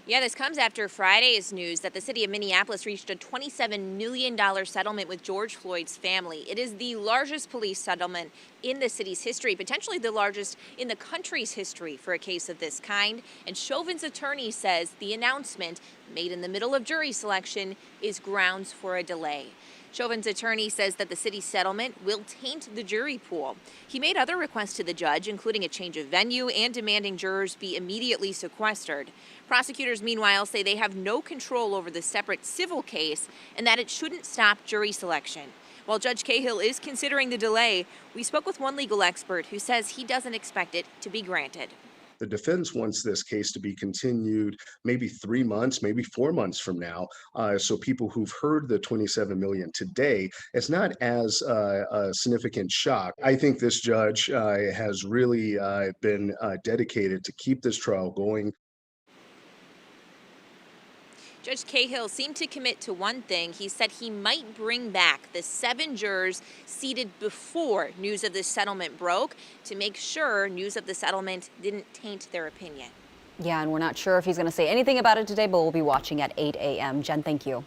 Yeah, this comes after Friday's news that the city of Minneapolis reached a $27 million settlement with George Floyd's family. It is the largest police settlement in the city's history, potentially the largest in the country's history for a case of this kind. And Chauvin's attorney says the announcement, made in the middle of jury selection, is grounds for a delay. Chauvin's attorney says that the city's settlement will taint the jury pool. He made other requests to the judge, including a change of venue and demanding jurors be immediately sequestered. Prosecutors, meanwhile, say they have no control over the separate civil case and that it shouldn't stop jury selection. While Judge Cahill is considering the delay, we spoke with one legal expert who says he doesn't expect it to be granted. The defense wants this case to be continued maybe 3 months, maybe 4 months from now. So people who've heard the 27 million today, it's not as a significant shock. I think this judge has really been dedicated to keep this trial going. Judge Cahill seemed to commit to one thing. He said he might bring back the 7 jurors seated before news of this settlement broke to make sure news of the settlement didn't taint their opinion. Yeah, and we're not sure if he's going to say anything about it today, but we'll be watching at 8 a.m. Jen, thank you.